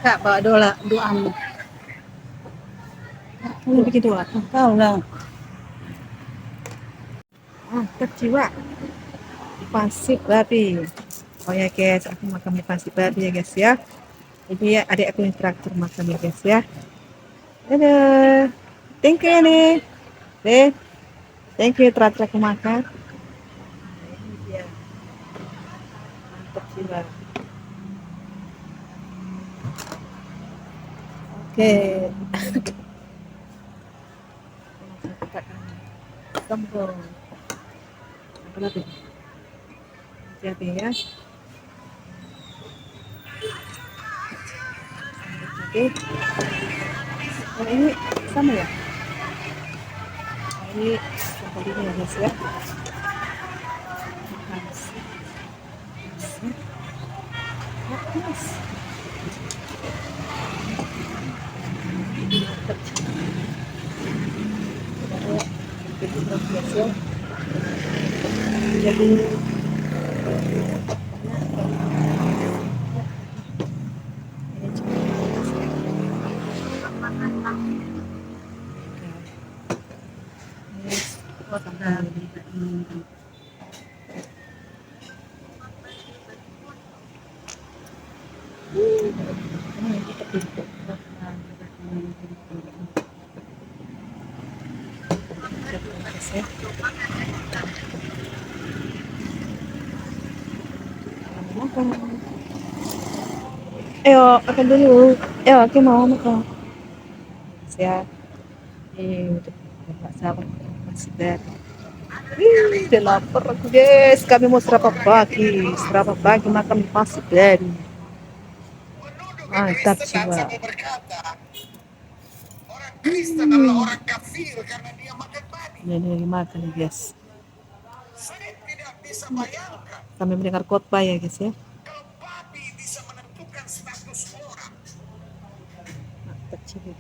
Kak, bawa doa doamu. Kamu bikin doa. Kau lah. Mantap jiwa. Pasir babi. Oh ya guys, aku makan di pasir babi ya guys ya. Jadi ya adik aku yang traktir makan ya guys ya. Dadah. Thank you nih. Deh. Thank you traktir aku makan. Ini dia. Mantap jiwa. Oke. Sambal. Apa lagi? Hati-hati ya. Oke. Oh, ini sama ya? Ini sambal ini ya guys ya. Panas. Panas. Mantap jiwa. Guys ya. Jadi ayo makan dulu. Ayo aku mau makan. Siap. Udah nggak sabar masih dari. Udah lapar aku guys. Kami mau sarapan pagi. Sarapan pagi makan nasi dari. Mantap jiwa. Kristen adalah orang kafir karena dia makan babi. Ini makan guys. Saya tidak bisa bayangkan Kami mendengar khotbah ya guys ya. kalau babi bisa menentukan status orang. Mantap jiwa.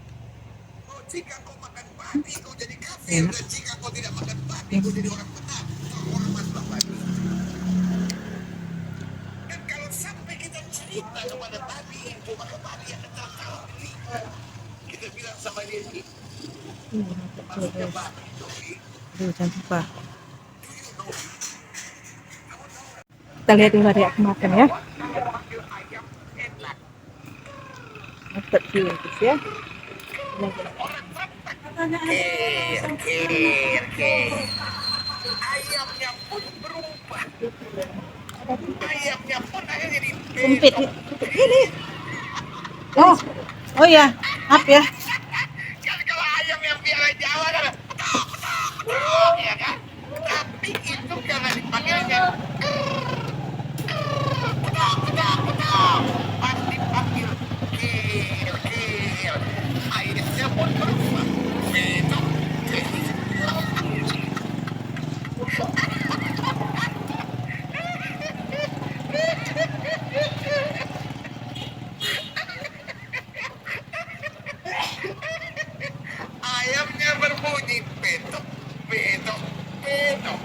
Oh, jika kau makan babi, kau jadi kafir. Dan jika kau tidak makan babi, kau jadi orang benar. Hormatlah babi. Dan kalau sampai kita cerita kepada babi itu, maka babi akan tertawa. Kita bilang sama dia, Mantap jiwa maksudnya guys. babi itu. Aduh, jangan lupa. Kita lihat dulu hari aku makan ya. Mantap jiwa guys ya. Kir. Ayamnya pun berubah. Ayamnya pun akhirnya jadi Sempit. Ini. Oh, oh ya, maaf ya. kan kalau ayam yang biasa Jawa kan ya kan. Tapi itu karena dipanggilnya pas dipanggil kir. Ayamnya pun berubah. Itu ayamnya berbunyi petok, petok, petok.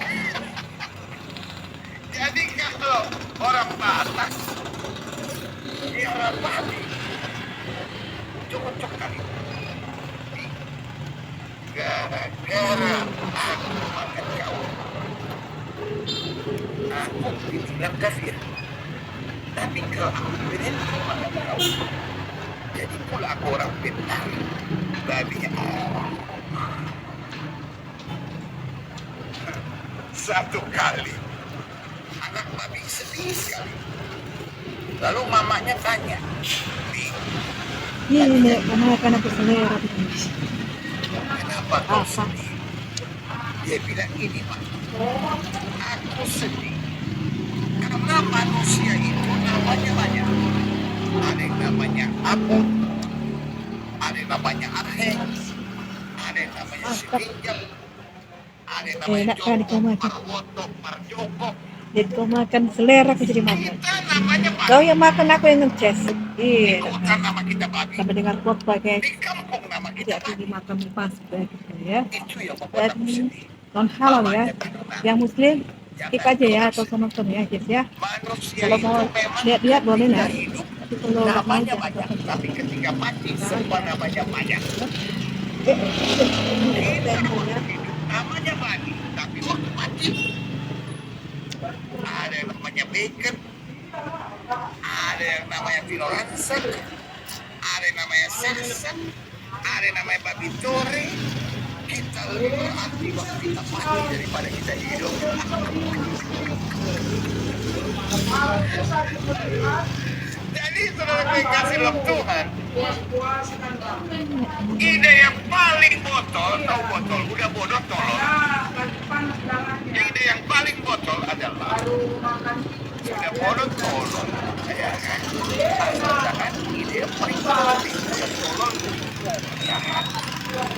Jadi kalau orang Batak, dia orang babi, cocok kali. Gara-gara aku makan kau, aku dibilang kafir. Tapi kalau aku berhenti makan kau, jadi pula aku orang benar. Babi satu kali anak babi sedih sekali. Lalu mamanya tanya, Ini makan aku selera. kenapa kau sedih? Dia bilang ini, Pak, aku sedih karena manusia itu namanya banyak. Ada yang namanya Abu, ada yang namanya Arheng, ada yang namanya Sirinjang, ada yang namanya Enak kan kau Joko, makan. Parwoto, Parjoko. Jadi kau makan selera aku jadi makan. Kita namanya Kau babi. yang makan aku yang ngeces. Di Iya. hutan nama kita babi. Sampai dengar khotbah guys. Di kampung nama Jadi kita aku babi. dimakan pas gitu ya. Itu yang membuat aku Dan sedih. non halal ya. Yang muslim skip Jangan aja ya kau atau bersedih. nonton ya guys ya. Manusia Kalau itu mau memang lihat-lihat boleh kita lah. hidup Tapi kalau nggak mau Namanya jangan banyak, pakai. tapi ketika mati semua namanya banyak. Kita Temponya hidup namanya mati, tapi waktu mati ada yang namanya bacon, ada yang namanya Vino Ransak, ada yang namanya Sersan, ada yang namanya babi tore. Kita lebih berarti waktu kita mati daripada kita hidup. Jadi saudara yang kasih love Tuhan, ide yang paling botol, tahu botol, udah bodoh tolong. Ide yang paling botol adalah sudah bodoh tolong, ya kan? Jangan ide yang paling penting, sudah tolong, ya kan?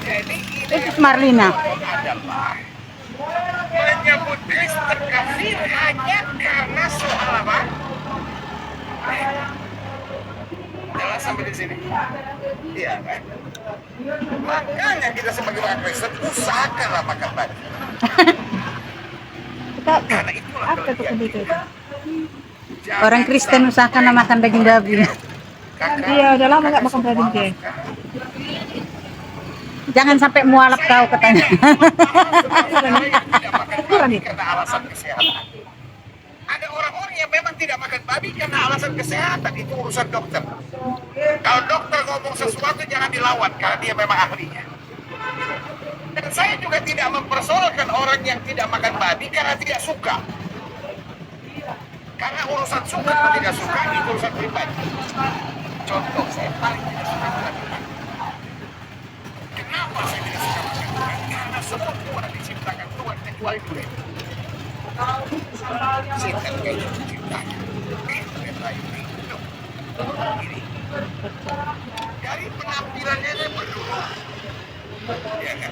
Jadi ide Itu yang Marlina. adalah menyebut Kristen kafir hanya karena soal apa? Jelas sampai di sini. Iya kan? Makanya kita sebagai orang Kristen usahakanlah makan babi. kita Karena itulah apa tuh kelebihan itu? kita. Orang Kristen usahakan makan daging babi. Iya, udah lama nggak makan daging deh. Jangan sampai mualaf kau katanya. Kurang nih. Karena alasan kesehatan. Ada orang-orang yang memang tidak makan babi karena alasan kesehatan, itu urusan dokter. Kalau dokter ngomong sesuatu jangan dilawan karena dia memang ahlinya. Dan saya juga tidak mempersoalkan orang yang tidak makan babi karena tidak suka. Karena urusan suka atau tidak suka itu urusan pribadi. Contoh, saya paling tidak suka makan ikan. Kenapa saya tidak suka makan ikan? Karena semua Tuhan diciptakan Tuhan kecuali durian. Setan kayaknya diciptakan. Durian lain hidup. Ini dari penampilannya dia berdua. Ya kan?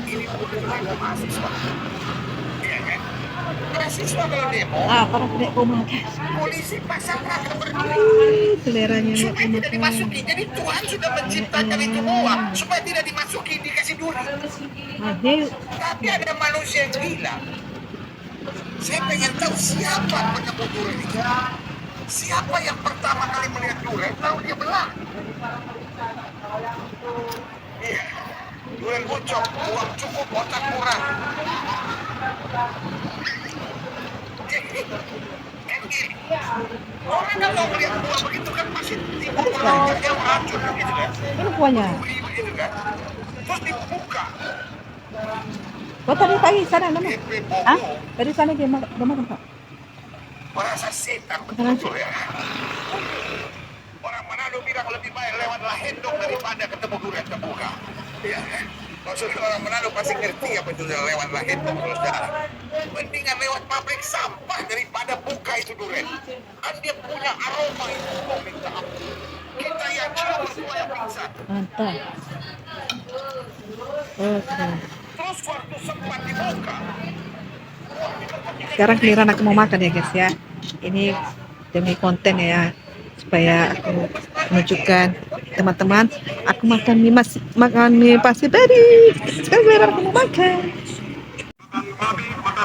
Ini bukan mahasiswa. Ya kan? Mahasiswa kalau demo, Para tidak mau makan. polisi pasang raka berdiri Seleranya nggak supaya mau tidak makan. dimasuki. Jadi Tuhan sudah menciptakan itu semua supaya tidak dimasuki, dikasih duri. Akhir Tapi ada manusia yang gila. Saya pengen tahu siapa penemu durian itu. Siapa yang pertama kali melihat durian lalu dia belah. Iya. Durian bocor, uang cukup, otak kurang. Jadi, kan gini. Orang kalau melihat buah begitu kan masih timbul yang meracun begitu kan. ini kuahnya. Duri begitu kan. Terus dibuka. Oh tadi pagi sana mana? Di Hah? bobo. Dari sana dia makan Pak. Merasa setan betul-betul ya. Orang Manado bilang lebih baik lewat lahendong daripada ketemu durian terbuka. Ya kan? Maksudnya orang Manado pasti ngerti apa itu lewat lahendong terus jalan. Mendingan lewat pabrik sampah daripada buka itu durian. Kan dia punya aroma itu. Oh, minta ampun. Kita yang cium semua yang pingsan. Mantap. Oke. Terus waktu sempat dibuka. Sekarang giliran aku mau makan ya guys ya. Ini demi konten ya, supaya aku menunjukkan teman-teman aku makan mie pasti tadi. Sekarang giliran aku mau makan.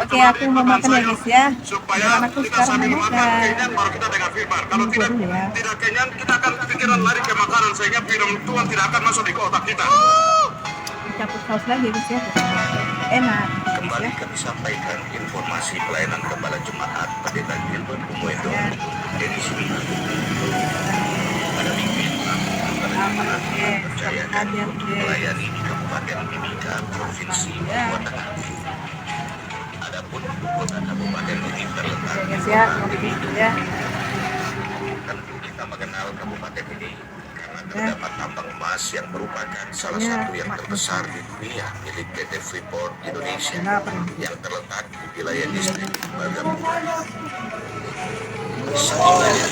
Oke, aku mau makan ya guys ya. Giliran aku sekarang mau makan. Baru kita dengar firman. Kalau Ini dulu ya. tidak kenyang, kita akan pikiran lari ke makanan sehingga firman Tuhan tidak akan masuk di otak kita. Campur saus lagi guys ya. Enak guys Kembali ya. kami sampaikan informasi pelayanan Gembala Jemaat Pendeta Gilbert Umuendo edisi pada minggu ini Gembala Jemaat dipercayakan untuk melayani di Kabupaten Mimika, Provinsi Papua Tengah. Adapun ibu kota kabupaten ini terletak di Guys ya, kota mau Mimika. ya. Tentu kita mengenal kabupaten ini karena terdapat tambang emas yang merupakan salah satu yang terbesar di dunia milik PT Freeport Indonesia yang terletak di wilayah distrik Bagamoyo. Sebenarnya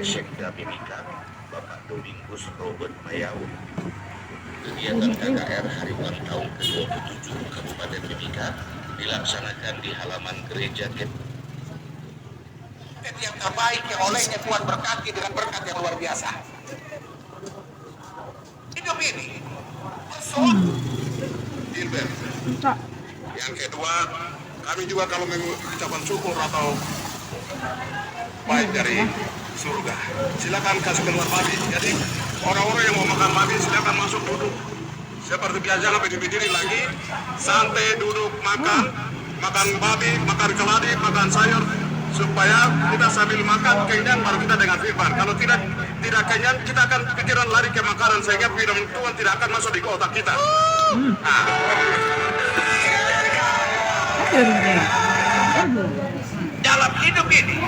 Sekda Mimika, Bapak Domingus Robert Mayau. Kegiatan KKR Hari Ulang Tahun ke-27 Kabupaten Mimika dilaksanakan di halaman gereja yang terbaik yang olehnya Tuhan berkati dengan berkat yang luar biasa. Hidup ini, Gilbert, Yang kedua, kami juga kalau mengucapkan syukur atau baik dari surga, silakan kasih keluar babi. Jadi orang-orang yang mau makan babi silakan masuk duduk. Seperti biasa, jangan berdiri lagi, santai duduk makan, makan babi, makan keladi, makan sayur, supaya kita sambil makan kenyang baru kita dengan firman. Kalau tidak kenyang, kita akan pikiran lari ke makanan sehingga firman Tuhan tidak akan masuk di otak kita. Nah, dalam hidup ini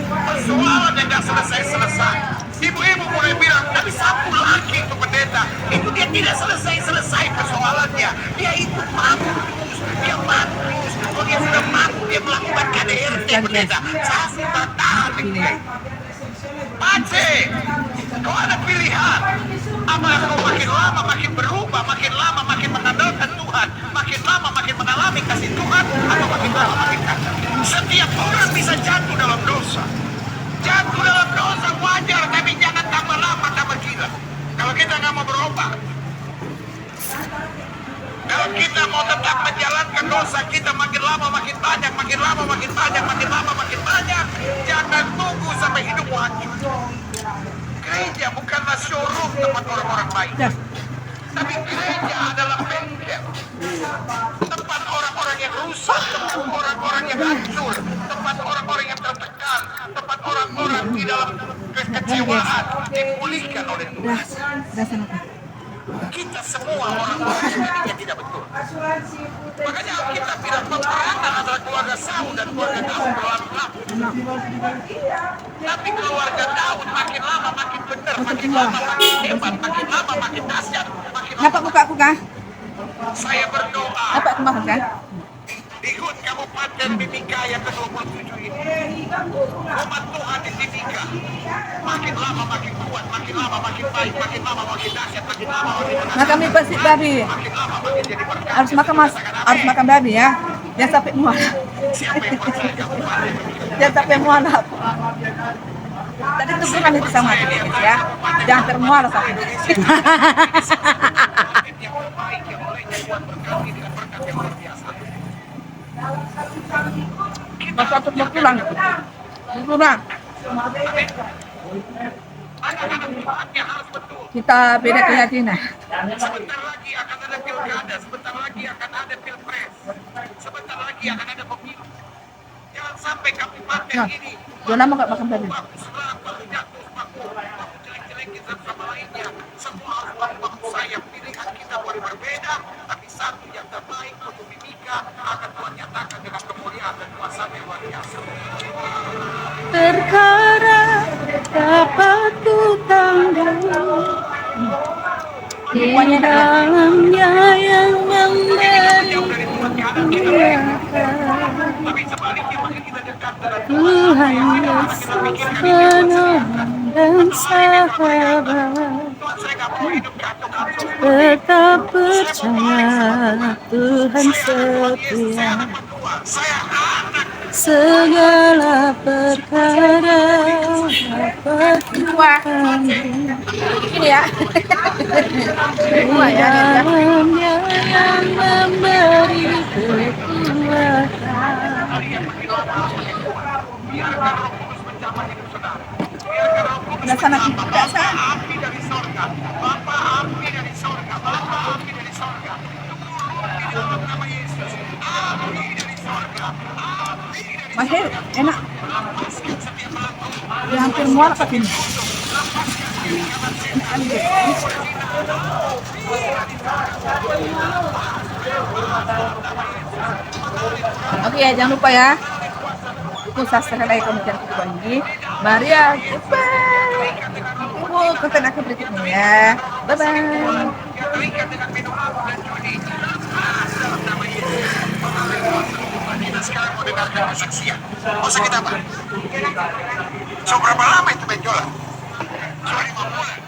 persoalan yang tidak selesai. Ibu-ibu mulai bilang, tapi satu lagi itu pendeta, itu dia tidak selesai persoalannya. Dia itu mampus, dia mampus. Kalau dia sudah mampu, dia melakukan KDRT pendeta. Saya sudah tahan ini. Pace, kau ada pilihan. Apa kau makin lama makin berubah, makin lama makin mengandalkan Tuhan, makin lama makin mengalami kasih Tuhan, atau makin lama makin kacau. Setiap orang bisa jatuh dalam dosa. Jatuh dalam dosa wajar, tapi jangan tambah lama, tambah gila. Kalau kita nggak mau berubah, kalau kita mau tetap menjalankan dosa kita makin lama makin banyak, makin lama makin banyak, makin lama makin banyak, jangan tunggu sampai hidupmu hancur. Gereja bukanlah showroom tempat orang-orang baik, tapi gereja adalah bengkel, tempat orang-orang yang rusak, tempat orang-orang yang hancur, tempat orang-orang yang tertekan, tempat orang-orang di dalam kekecewaan dipulihkan oleh Tuhan. Kita semua orang-orang yang dirinya tidak betul. Makanya kita bilang peperangan antara keluarga Saul dan keluarga Daud berlalu-lalu. Tapi keluarga Daud makin lama makin benar, makin lama makin hebat, makin lama makin dahsyat, makin lama. Nampak muka aku kah? Saya berdoa. Nampak kemarin kan? Di HUT Kabupaten Mimika yang ke-27 ini, umat Tuhan di Timika makin lama makin kuat, makin lama makin baik, makin lama makin dahsyat, makin lama makin menang. Makan mie pasti babi. Makin lama makin jadi berkat. Harus makan babi ya. Jangan sampai mual. Siapa yang percaya kabupaten Mimika? Jangan sampai mual. Tadi tuh bilang itu sama ya. Jangan termual sampai. Yang terbaik yang mulainya Tuhan berkati dengan berkat yang luar biasa. Masa untuk mau pulang. Pulang. Anak-anak Tuhannya harus betul. Kita beda keyakinan. Sebentar lagi akan ada pilkada, sebentar lagi akan ada pilpres, sebentar lagi akan ada pemilu. Jangan sampai kabupaten ini Udah lama gak makan babi. baku selang, baku jatuh, baku jelek-jelekin satu sama lainnya. Semua harus baku sayap. Pilihan kita boleh berbeda, tapi satu yang terbaik untuk Mimika akan Tuhan nyatakan dengan kemuliaan dan kuasa yang luar biasa. Perkara dapat ku tanggung di dalamnya yang memberi Tapi sebaliknya makin kita dekat dengan Tuhan Yesus penolong dan sahabat. Tuhan, saya nggak mau hidup kacau-kacau. Tetap percaya Tuhan setia. Saya anak Segala perkara dapat ku tanggung ini ya dalamnya yang memberi kekuatan. biarkan Roh Kudus menjamah hidup saudara. Biarkan Roh Kudus Laksanakan menjamah tidak, Bapa api dari sorga, Bapa api dari sorga, Bapa api dari sorga. Turun di dalam nama Yesus, api dari sorga, api dari Masih enak. lepaskan setiap pelaku, Dia hampir mual pakai ini. Oke ya, jangan lupa ya. Ibu subscribe like, komen, dan video ini. Maria, goodbye. Ibu konten aku berikutnya ya. Bye bye. yang terikat dengan minum abu dan judi. Lepas dalam nama Yesus. Kita sekarang mau dengarkan kesaksian. Mau sakit apa? So berapa lama itu benjolan? So 5 bulan.